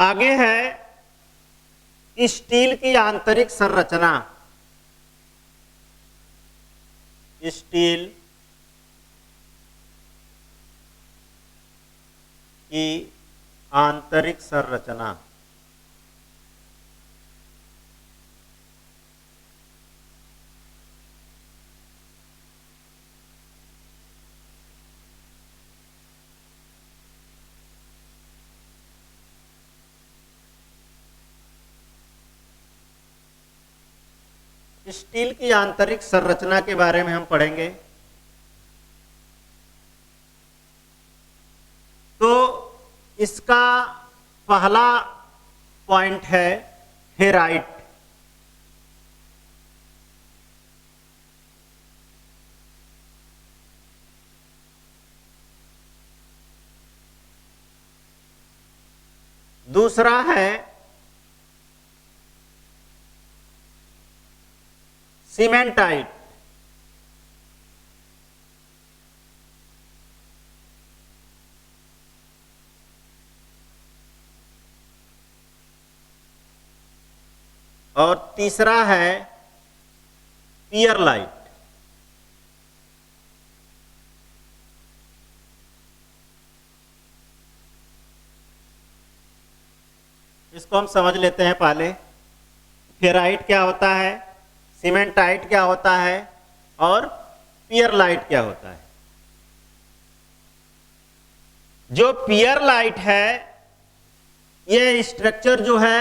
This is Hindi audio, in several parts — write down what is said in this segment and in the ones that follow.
आगे है स्टील की आंतरिक संरचना। स्टील की आंतरिक संरचना। स्टील की आंतरिक संरचना के बारे में हम पढ़ेंगे। तो इसका पहला पॉइंट है फेराइट। दूसरा है सीमेंटाइट। और तीसरा है पियरलाइट। इसको हम समझ लेते हैं पहले। फेराइट क्या होता है, सीमेंटाइट क्या होता है और पियरलाइट क्या होता है। जो पियरलाइट है यह स्ट्रक्चर जो है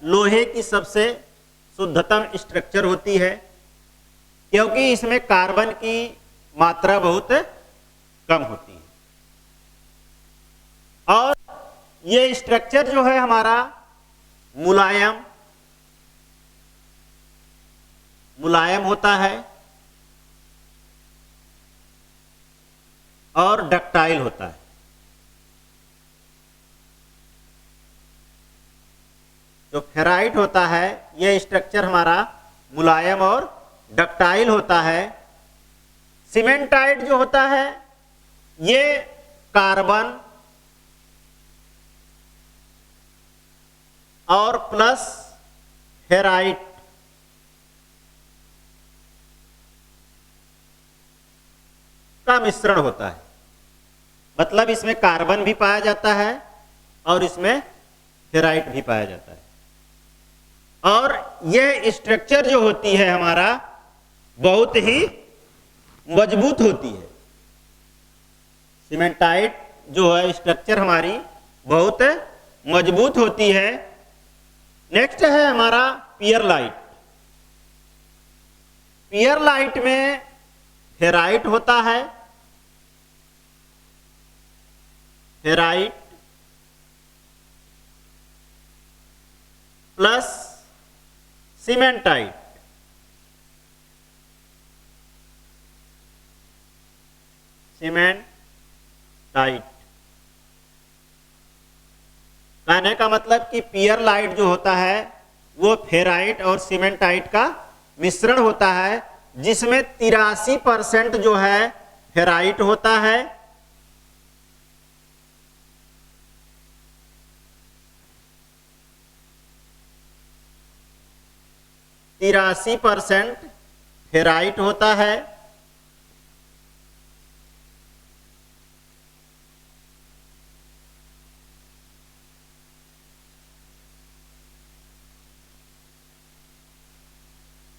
लोहे की सबसे शुद्धतम स्ट्रक्चर होती है, क्योंकि इसमें कार्बन की मात्रा बहुत कम होती है। और यह स्ट्रक्चर जो है हमारा मुलायम होता है और डक्टाइल होता है। जो फेराइट होता है यह स्ट्रक्चर हमारा मुलायम और डक्टाइल होता है। सीमेंटाइट जो होता है ये कार्बन और प्लस फेराइट का मिश्रण होता है। मतलब इसमें कार्बन भी पाया जाता है और इसमें फेराइट भी पाया जाता है। और यह स्ट्रक्चर जो होती है हमारा बहुत ही मजबूत होती है। सीमेंटाइट जो है स्ट्रक्चर हमारी बहुत मजबूत होती है। नेक्स्ट है हमारा पियरलाइट। पियरलाइट में फेराइट होता है, फेराइट प्लस सीमेंटाइट। सीमेंटाइट कहने का मतलब कि पियरलाइट जो होता है वो फेराइट और सीमेंटाइट का मिश्रण होता है, जिसमें 83% जो है फेराइट होता है, 83% फेराइट होता है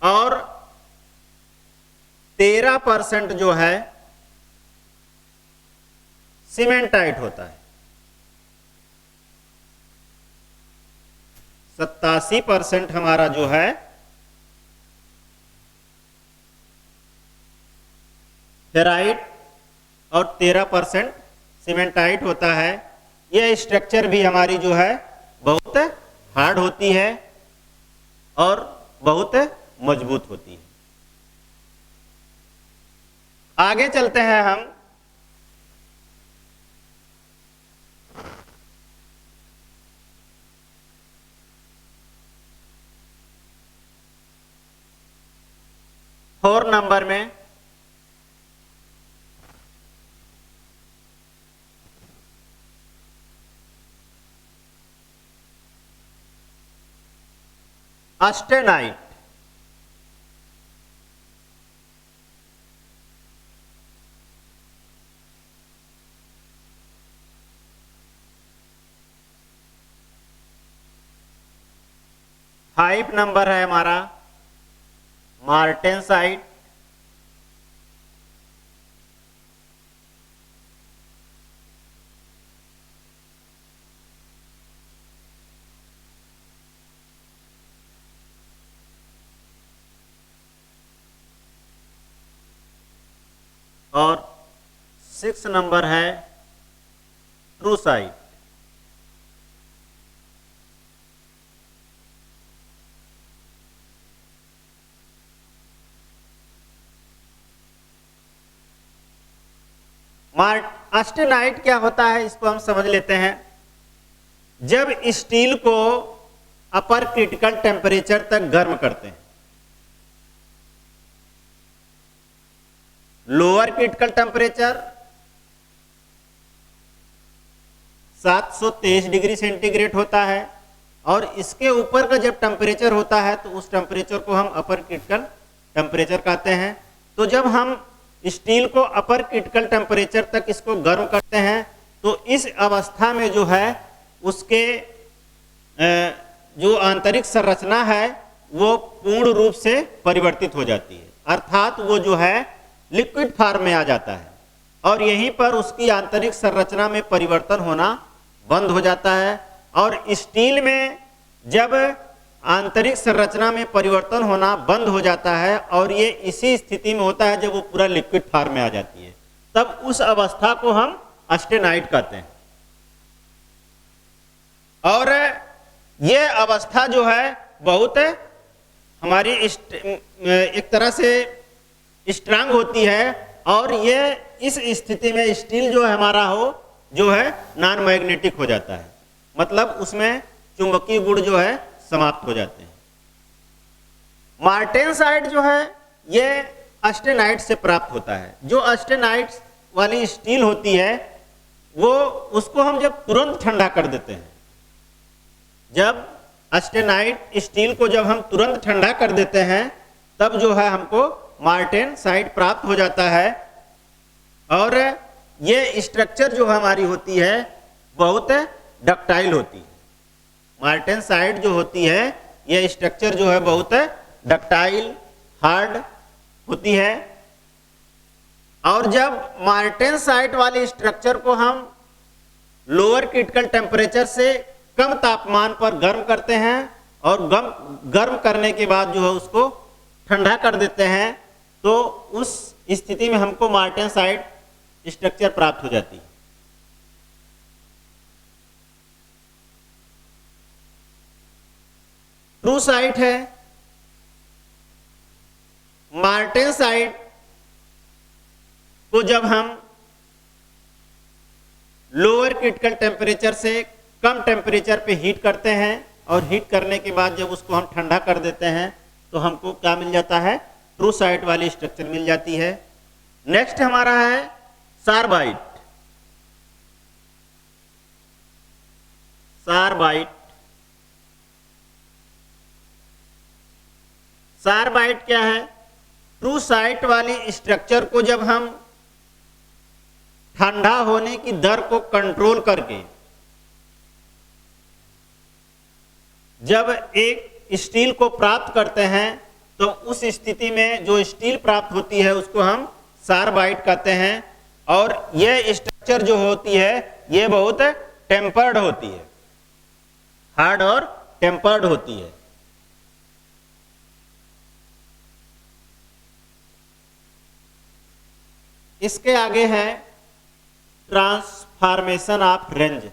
और 13% जो है सीमेंटाइट होता है। 87% हमारा जो है फेराइट और 13% सीमेंटाइट होता है। यह स्ट्रक्चर भी हमारी जो है बहुत हार्ड होती है और बहुत मजबूत होती है। आगे चलते हैं हम। फोर नंबर में ऑस्टेनाइट, फाइव नंबर है हमारा मार्टेनसाइट, और सिक्स नंबर है ट्रूसाइट। ऑस्टेनाइट क्या होता है इसको हम समझ लेते हैं। जब स्टील को अपर क्रिटिकल टेम्परेचर तक गर्म करते हैं, lower critical temperature 723 degree centigrade होता है, और इसके ऊपर का जब टेम्परेचर होता है तो उस टेम्परेचर को हम अपर क्रिटिकल टेम्परेचर कहते हैं। तो जब हम स्टील को अपर क्रिटिकल टेम्परेचर तक इसको गर्म करते हैं तो इस अवस्था में जो है उसके जो आंतरिक संरचना है वो पूर्ण रूप से परिवर्तित हो जाती है, अर्थात वो जो है लिक्विड फॉर्म में आ जाता है, और यहीं पर उसकी आंतरिक संरचना में परिवर्तन होना बंद हो जाता है। और स्टील में जब आंतरिक संरचना में परिवर्तन होना बंद हो जाता है और ये इसी स्थिति में होता है जब वो पूरा लिक्विड फॉर्म में आ जाती है, तब उस अवस्था को हम ऑस्टेनाइट कहते हैं। और ये अवस्था जो है बहुत हमारी एक तरह से स्ट्रांग होती है, और ये इस स्थिति में स्टील जो है हमारा जो है नॉन मैग्नेटिक हो जाता है, मतलब उसमें चुंबकीय गुण जो है समाप्त हो जाते हैं। मार्टेनसाइट जो है ये ऑस्टेनाइट से प्राप्त होता है। जो ऑस्टेनाइट वाली स्टील होती है वो उसको हम जब तुरंत ठंडा कर देते हैं, जब ऑस्टेनाइट स्टील को जब हम तुरंत ठंडा कर देते हैं तब जो है हमको मार्टेनसाइट प्राप्त हो जाता है। और ये स्ट्रक्चर जो हमारी होती है बहुत डक्टाइल होती है। मार्टेनसाइट जो होती है ये स्ट्रक्चर जो है बहुत डक्टाइल हार्ड होती है। और जब मार्टेनसाइट वाली स्ट्रक्चर को हम लोअर क्रिटिकल टेम्परेचर से कम तापमान पर गर्म करते हैं और गर्म करने के बाद जो है उसको ठंडा कर देते हैं, तो उस स्थिति में हमको मार्टेनसाइट स्ट्रक्चर प्राप्त हो जाती है। ट्रूसाइट है, मार्टेनसाइट को जब हम लोअर क्रिटिकल टेम्परेचर से कम टेम्परेचर पे हीट करते हैं और हीट करने के बाद जब उसको हम ठंडा कर देते हैं तो हमको क्या मिल जाता है, ट्रूसाइट वाली स्ट्रक्चर मिल जाती है। नेक्स्ट हमारा है सार्बाइट। सार्बाइट, सार्बाइट क्या है, ट्रूसाइट वाली स्ट्रक्चर को जब हम ठंडा होने की दर को कंट्रोल करके जब एक स्टील को प्राप्त करते हैं तो उस स्थिति में जो स्टील प्राप्त होती है उसको हम सार्बाइट कहते हैं। और यह स्ट्रक्चर जो होती है ये बहुत टेम्पर्ड होती है, हार्ड और टेम्पर्ड होती है। इसके आगे है transformation of range.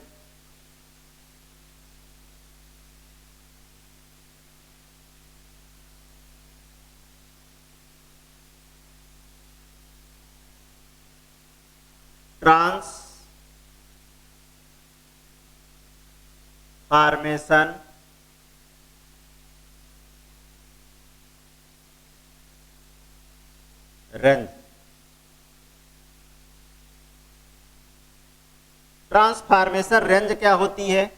Transformation range. Transformation range क्या होती है,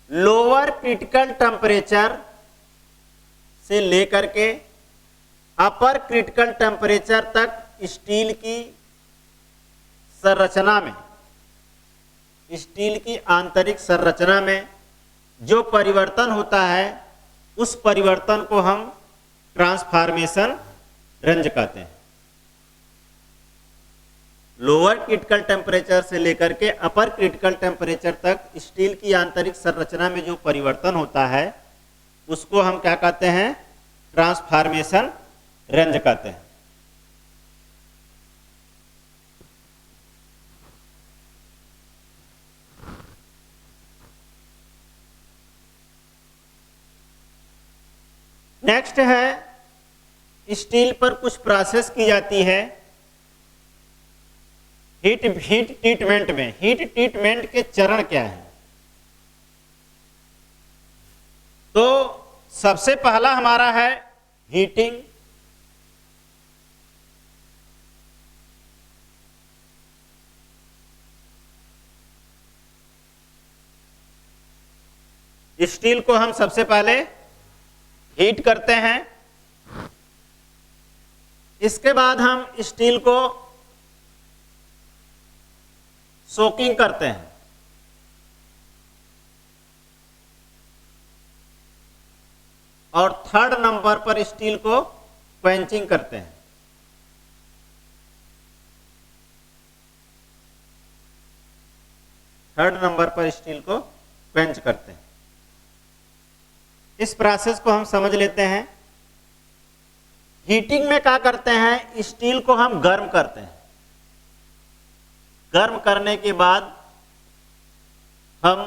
लोअर क्रिटिकल टेम्परेचर से लेकर के अपर क्रिटिकल टेम्परेचर तक स्टील की संरचना में, स्टील की आंतरिक संरचना में जो परिवर्तन होता है उस परिवर्तन को हम ट्रांसफॉर्मेशन रेंज कहते हैं। लोअर क्रिटिकल टेम्परेचर से लेकर के अपर क्रिटिकल टेम्परेचर तक स्टील की आंतरिक संरचना में जो परिवर्तन होता है उसको हम क्या कहते हैं? ट्रांसफॉर्मेशन रेंज कहते हैं। नेक्स्ट है स्टील पर कुछ प्रोसेस की जाती है हीट ट्रीटमेंट में। हीट ट्रीटमेंट के चरण क्या है? तो सबसे पहला हमारा है हीटिंग। स्टील को हम सबसे पहले हीट करते हैं, इसके बाद हम स्टील को सोकिंग करते हैं, और थर्ड नंबर पर स्टील को क्वेंचिंग करते हैं। थर्ड नंबर पर स्टील को क्वेंच करते हैं। इस प्रोसेस को हम समझ लेते हैं। हीटिंग में क्या करते हैं? स्टील को हम गर्म करते हैं। गर्म करने के बाद हम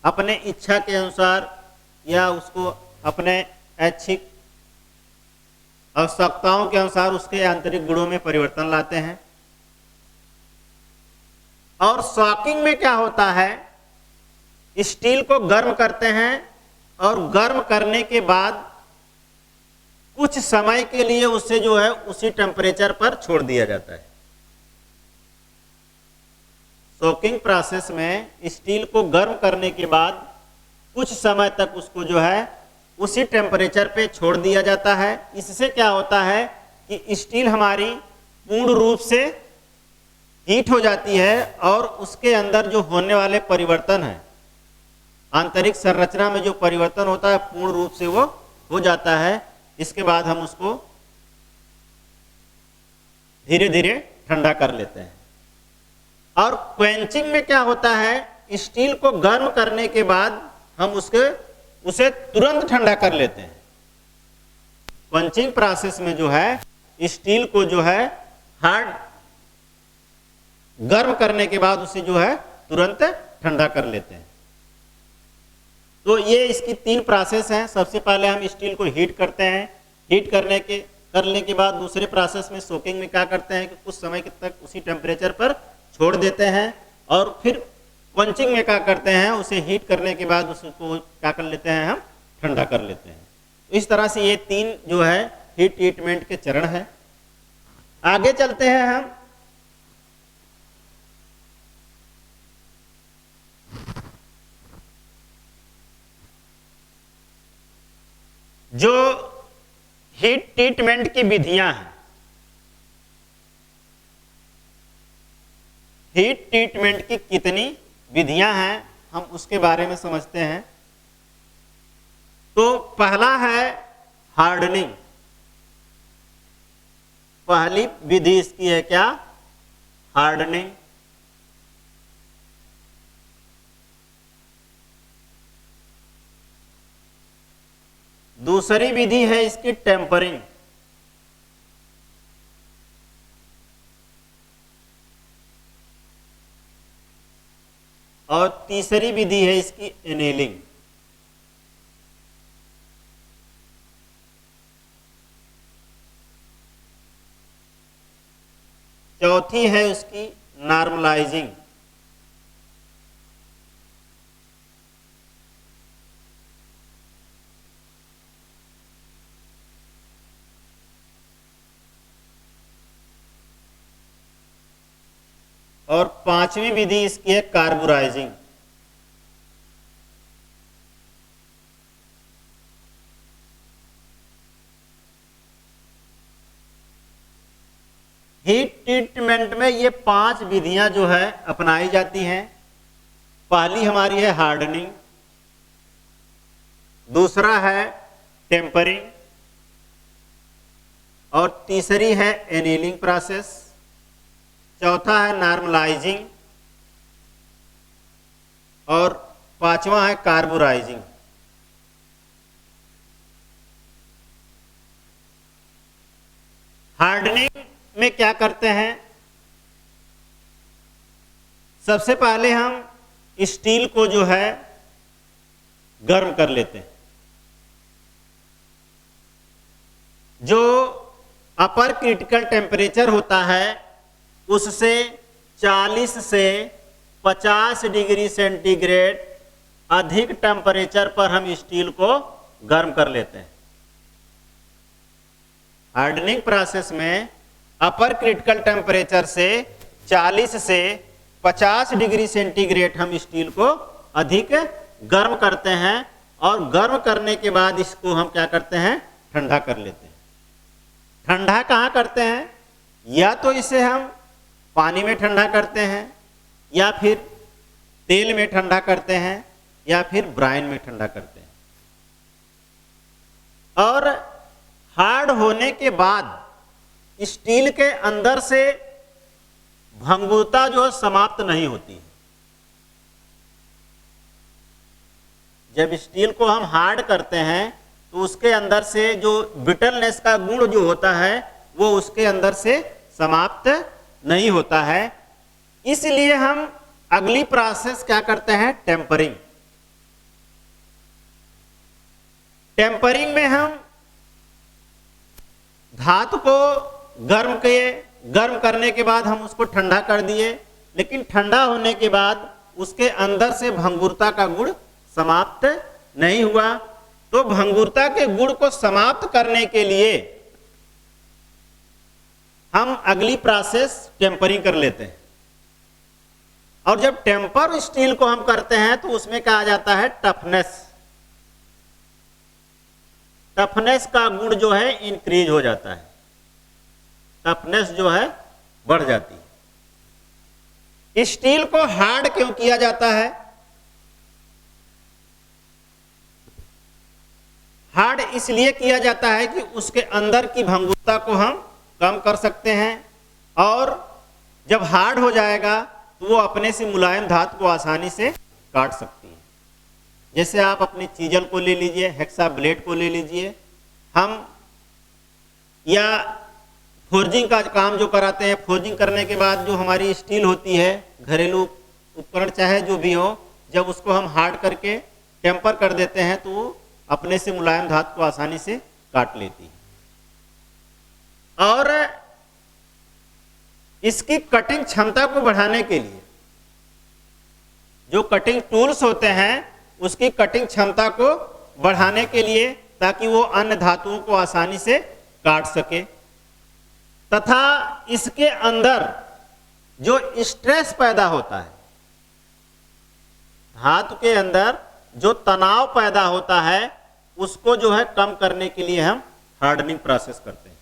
अपने इच्छा के अनुसार या उसको अपने ऐच्छिक आवश्यकताओं के अनुसार उसके आंतरिक गुणों में परिवर्तन लाते हैं। और सॉकिंग में क्या होता है? स्टील को गर्म करते हैं और गर्म करने के बाद कुछ समय के लिए उसे जो है उसी टेम्परेचर पर छोड़ दिया जाता है। सोकिंग प्रोसेस में स्टील को गर्म करने के बाद कुछ समय तक उसको जो है उसी टेम्परेचर पे छोड़ दिया जाता है। इससे क्या होता है कि स्टील हमारी पूर्ण रूप से हीट हो जाती है और उसके अंदर जो होने वाले परिवर्तन है, आंतरिक संरचना में जो परिवर्तन होता है पूर्ण रूप से वो हो जाता है। इसके बाद हम उसको धीरे धीरे ठंडा कर लेते हैं। और क्वेंचिंग में क्या होता है? स्टील को गर्म करने के बाद हम उसे तुरंत ठंडा कर लेते हैं। क्वेंचिंग प्रोसेस में जो है स्टील को जो है हार्ड गर्म करने के बाद उसे जो है तुरंत ठंडा कर लेते हैं। तो ये इसकी तीन प्रोसेस हैं। सबसे पहले हम स्टील को हीट करते हैं। हीट करने के बाद दूसरे प्रोसेस में सोकिंग में क्या करते हैं कि कुछ समय तक उसी टेम्परेचर पर छोड़ देते हैं। और फिर क्वेंचिंग में क्या करते हैं? उसे हीट करने के बाद उसको क्या कर लेते हैं? हम ठंडा कर लेते हैं। तो इस तरह से ये तीन जो है हीट ट्रीटमेंट के चरण है। आगे चलते हैं हम। जो हीट ट्रीटमेंट की विधियां हैं, हीट ट्रीटमेंट की कितनी विधियां हैं हम उसके बारे में समझते हैं। तो पहला है हार्डनिंग। पहली विधि इसकी है क्या? हार्डनिंग। दूसरी विधि है इसकी टेम्परिंग। और तीसरी विधि है इसकी एनेलिंग। चौथी है उसकी नॉर्मलाइजिंग। और पांचवी विधि इसकी है कार्बोराइजिंग। ये 5 विधियां जो है अपनाई जाती हैं। पहली हमारी है हार्डनिंग, दूसरा है टेम्परिंग, और तीसरी है एनीलिंग प्रोसेस, चौथा है नॉर्मलाइजिंग, और पांचवा है कार्बोराइजिंग। हार्डनिंग में क्या करते हैं? सबसे पहले हम स्टील को जो है गर्म कर लेते हैं। जो अपर क्रिटिकल टेम्परेचर होता है उससे 40 से 50 डिग्री सेंटीग्रेड अधिक टेम्परेचर पर हम स्टील को गर्म कर लेते हैं। हार्डनिंग प्रोसेस में अपर क्रिटिकल टेम्परेचर से 40 से 50 डिग्री सेंटीग्रेड हम स्टील को अधिक गर्म करते हैं, और गर्म करने के बाद इसको हम क्या करते हैं? ठंडा कर लेते हैं। ठंडा कहाँ करते हैं? या तो इसे हम पानी में ठंडा करते हैं, या फिर तेल में ठंडा करते हैं, या फिर ब्राइन में ठंडा करते हैं। और हार्ड होने के बाद स्टील के अंदर से भंगुरता जो है समाप्त नहीं होती है। जब स्टील को हम हार्ड करते हैं तो उसके अंदर से जो ब्रिटलनेस का गुण जो होता है वो उसके अंदर से समाप्त नहीं होता है। इसलिए हम अगली प्रोसेस क्या करते हैं? टेम्परिंग। टेम्परिंग में हम धातु को गर्म करने के बाद हम उसको ठंडा कर दिए, लेकिन ठंडा होने के बाद उसके अंदर से भंगुरता का गुण समाप्त नहीं हुआ। तो भंगुरता के गुण को समाप्त करने के लिए हम अगली प्रोसेस टेम्परिंग कर लेते हैं। और जब टेम्पर स्टील को हम करते हैं तो उसमें कहा जाता है टफनेस। टफनेस का गुण जो है इंक्रीज हो जाता है, टफनेस जो है बढ़ जाती है। स्टील को हार्ड क्यों किया जाता है? हार्ड इसलिए किया जाता है कि उसके अंदर की भंगुरता को हम कम कर सकते हैं, और जब हार्ड हो जाएगा तो वो अपने से मुलायम धातु को आसानी से काट सकती है। जैसे आप अपनी चीजल को ले लीजिए, हेक्सा ब्लेड को ले लीजिए, हम या फोर्जिंग का काम जो कराते हैं, फोर्जिंग करने के बाद जो हमारी स्टील होती है, घरेलू उपकरण चाहे जो भी हो, जब उसको हम हार्ड करके टेम्पर कर देते हैं तो वो अपने से मुलायम धातु को आसानी से काट लेती है। और इसकी कटिंग क्षमता को बढ़ाने के लिए जो कटिंग टूल्स होते हैं उसकी कटिंग क्षमता को बढ़ाने के लिए, ताकि वो अन्य धातुओं को आसानी से काट सके, तथा इसके अंदर जो स्ट्रेस पैदा होता है, धातु के अंदर जो तनाव पैदा होता है उसको जो है कम करने के लिए हम हार्डनिंग प्रोसेस करते हैं।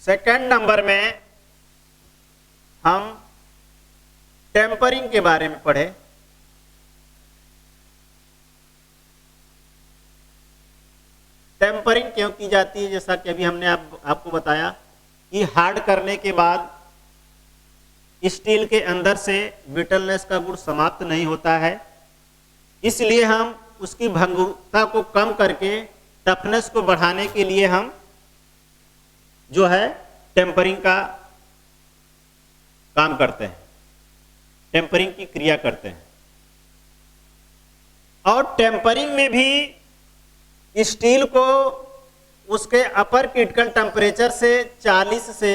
सेकंड नंबर में हम टेम्परिंग के बारे में पढ़े। टेम्परिंग क्यों की जाती है? जैसा कि अभी हमने आपको बताया कि हार्ड करने के बाद स्टील के अंदर से ब्रिटलनेस का गुण समाप्त नहीं होता है, इसलिए हम उसकी भंगुरता को कम करके टफनेस को बढ़ाने के लिए हम जो है टेम्परिंग का काम करते हैं, टेम्परिंग की क्रिया करते हैं। और टेम्परिंग में भी स्टील को उसके अपर क्रिटिकल टेम्परेचर से 40 से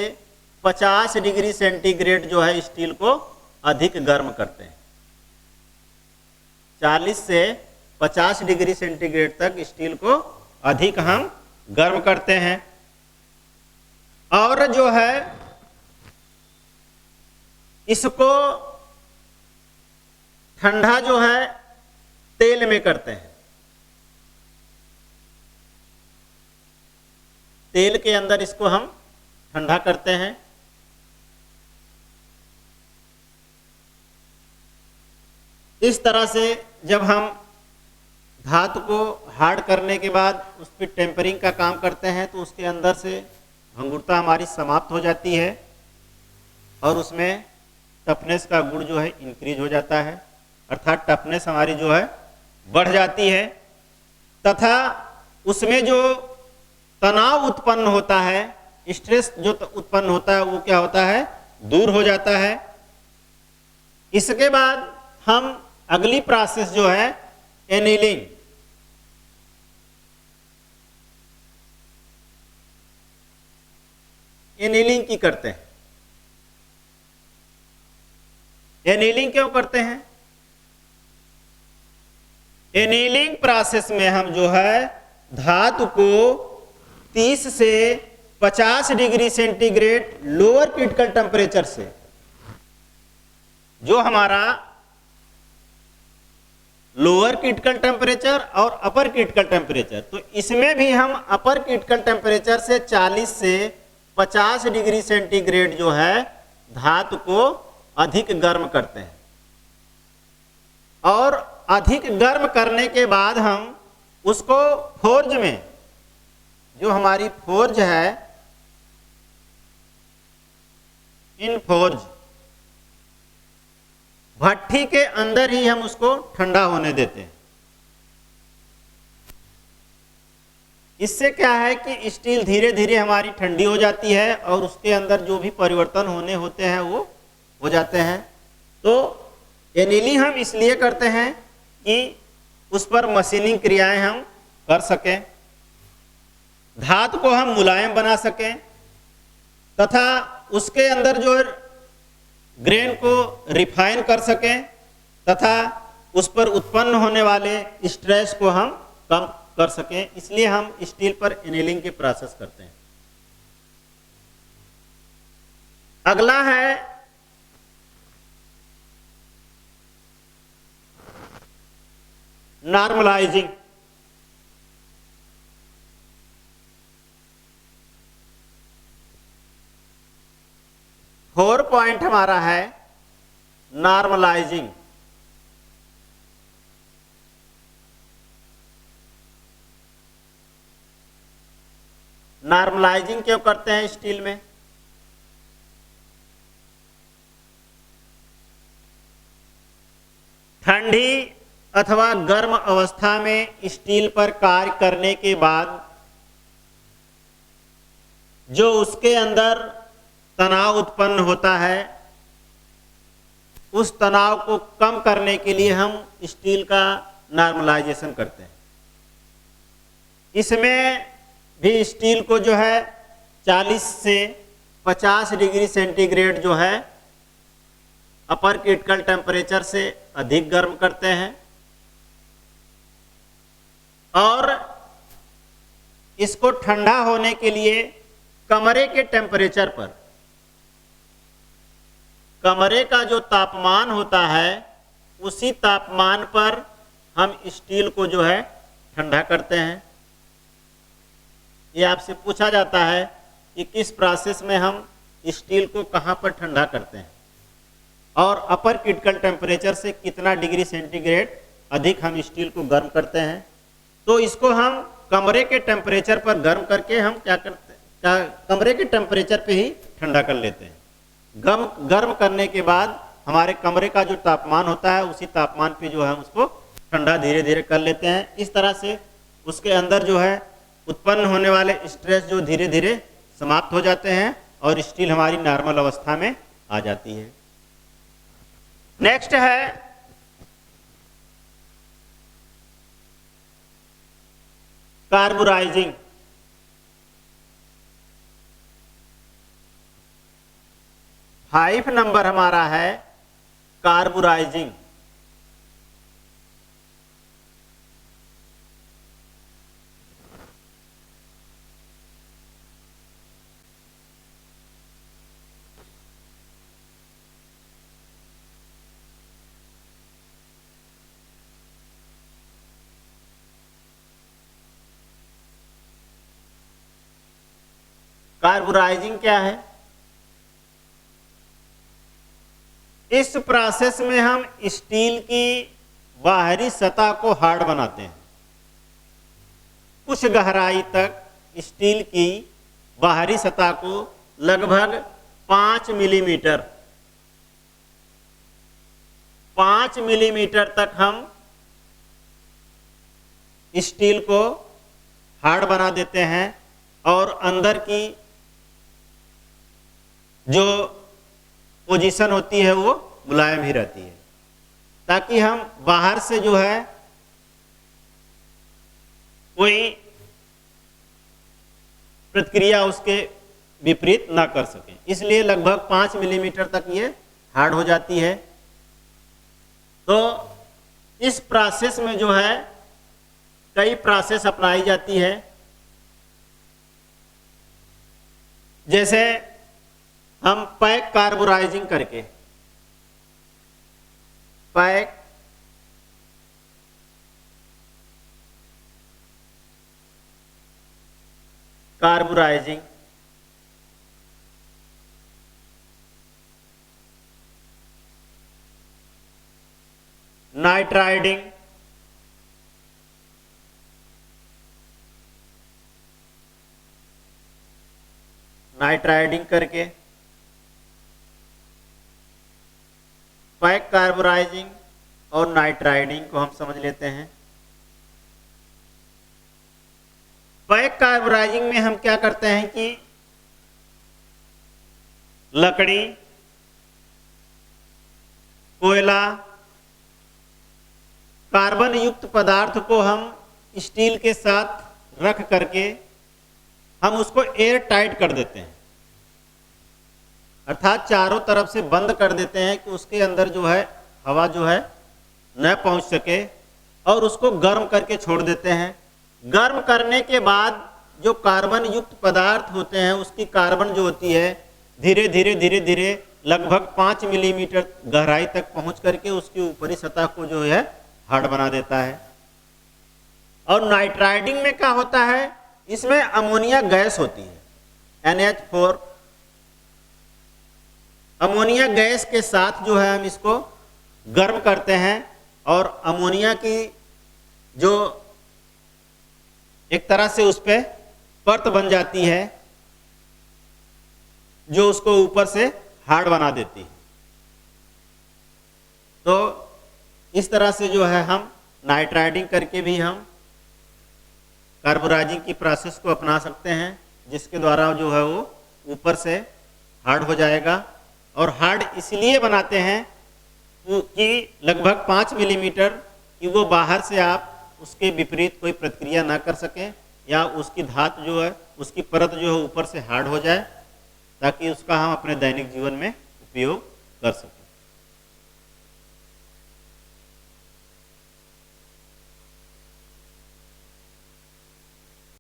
50 डिग्री सेंटीग्रेड जो है स्टील को अधिक गर्म करते हैं। 40 से 50 डिग्री सेंटीग्रेड तक स्टील को अधिक हम गर्म करते हैं। और जो है इसको ठंडा जो है तेल में करते हैं, तेल के अंदर इसको हम ठंडा करते हैं। इस तरह से जब हम धातु को हार्ड करने के बाद उस पर टेम्परिंग का काम करते हैं तो उसके अंदर से भंगुरता हमारी समाप्त हो जाती है और उसमें टफनेस का गुण जो है इंक्रीज हो जाता है, अर्थात टफनेस हमारी जो है बढ़ जाती है तथा उसमें जो तनाव उत्पन्न होता है, स्ट्रेस जो उत्पन्न होता है वो क्या होता है, दूर हो जाता है। इसके बाद हम अगली प्रोसेस जो है एनीलिंग, एनीलिंग की करते हैं। एनीलिंग क्यों करते हैं? एनीलिंग प्रोसेस में हम जो है धातु को 30 से 50 degree centigrade lower critical temperature से, जो हमारा लोअर क्रिटिकल टेम्परेचर और अपर क्रिटिकल टेम्परेचर, तो इसमें भी हम अपर क्रिटिकल टेम्परेचर से 40 से 50 डिग्री सेंटीग्रेड जो है धातु को अधिक गर्म करते हैं और अधिक गर्म करने के बाद हम उसको फोर्ज में, जो हमारी फोर्ज है, इन फोर्ज भट्ठी के अंदर ही हम उसको ठंडा होने देते हैं। इससे क्या है कि स्टील धीरे धीरे हमारी ठंडी हो जाती है और उसके अंदर जो भी परिवर्तन होने होते हैं वो हो जाते हैं। तो एनीलिंग हम इसलिए करते हैं कि उस पर मशीनिंग क्रियाएं हम कर सकें, धातु को हम मुलायम बना सकें तथा उसके अंदर जो ग्रेन को रिफाइन कर सकें तथा उस पर उत्पन्न होने वाले स्ट्रेस को हम कम कर सकें। इसलिए हम स्टील पर एनीलिंग की प्रोसेस करते हैं। अगला है नॉर्मलाइजिंग। फोर पॉइंट हमारा है नॉर्मलाइजिंग। नॉर्मलाइजिंग क्यों करते हैं स्टील में? ठंडी अथवा गर्म अवस्था में स्टील पर कार्य करने के बाद जो उसके अंदर तनाव उत्पन्न होता है, उस तनाव को कम करने के लिए हम स्टील का नॉर्मलाइजेशन करते हैं। इसमें भी स्टील को जो है 40 से 50 डिग्री सेंटीग्रेड जो है अपर क्रिटिकल टेम्परेचर से अधिक गर्म करते हैं और इसको ठंडा होने के लिए कमरे के टेम्परेचर पर, कमरे का जो तापमान होता है उसी तापमान पर हम स्टील को जो है ठंडा करते हैं। ये आपसे पूछा जाता है कि किस प्रोसेस में हम स्टील को कहाँ पर ठंडा करते हैं और अपर क्रिटिकल टेम्परेचर से कितना डिग्री सेंटीग्रेड अधिक हम स्टील को गर्म करते हैं। तो इसको हम कमरे के टेम्परेचर पर गर्म करके हम क्या करते हैं, कमरे के टेम्परेचर पे ही ठंडा कर लेते हैं। गर्म करने के बाद हमारे कमरे का जो तापमान होता है उसी तापमान पे जो है उसको ठंडा धीरे धीरे कर लेते हैं। इस तरह से उसके अंदर जो है उत्पन्न होने वाले स्ट्रेस जो धीरे धीरे समाप्त हो जाते हैं और स्टील हमारी नॉर्मल अवस्था में आ जाती है। नेक्स्ट है कार्बुराइजिंग। 5 नंबर हमारा है कार्बुराइजिंग। कार्बोराइजिंग क्या है? इस प्रोसेस में हम स्टील की बाहरी सतह को हार्ड बनाते हैं। कुछ गहराई तक स्टील की बाहरी सतह को लगभग 5 मिलीमीटर तक हम स्टील को हार्ड बना देते हैं और अंदर की जो पोजीशन होती है वो मुलायम ही रहती है, ताकि हम बाहर से जो है कोई प्रतिक्रिया उसके विपरीत ना कर सकें। इसलिए लगभग 5 मिलीमीटर तक ये हार्ड हो जाती है। तो इस प्रोसेस में जो है कई प्रोसेस अपनाई जाती है, जैसे हम पैक कार्बोराइजिंग करके पैक कार्बोराइजिंग, नाइट्राइडिंग, करके पैक कार्बोराइजिंग और नाइट्राइडिंग को हम समझ लेते हैं। पैक कार्बोराइजिंग में हम क्या करते हैं कि लकड़ी, कोयला, कार्बन युक्त पदार्थ को हम स्टील के साथ रख करके हम उसको एयर टाइट कर देते हैं, अर्थात चारों तरफ से बंद कर देते हैं कि उसके अंदर जो है हवा जो है न पहुंच सके, और उसको गर्म करके छोड़ देते हैं। गर्म करने के बाद जो कार्बन युक्त पदार्थ होते हैं उसकी कार्बन जो होती है धीरे धीरे लगभग 5 मिलीमीटर गहराई तक पहुंच करके उसकी ऊपरी सतह को जो है हार्ड बना देता है। और नाइट्राइडिंग में क्या होता है, इसमें अमोनिया गैस होती है, NH4। अमोनिया गैस के साथ जो है हम इसको गर्म करते हैं और अमोनिया की जो एक तरह से उस पर परत बन जाती है जो उसको ऊपर से हार्ड बना देती है। तो इस तरह से जो है हम नाइट्राइडिंग करके भी हम कार्बोराइजिंग की प्रोसेस को अपना सकते हैं, जिसके द्वारा जो है वो ऊपर से हार्ड हो जाएगा। और हार्ड इसलिए बनाते हैं कि लगभग 5 मिलीमीटर कि वो बाहर से आप उसके विपरीत कोई प्रतिक्रिया ना कर सकें, या उसकी धातु जो है उसकी परत जो है ऊपर से हार्ड हो जाए, ताकि उसका हम अपने दैनिक जीवन में उपयोग कर सकें।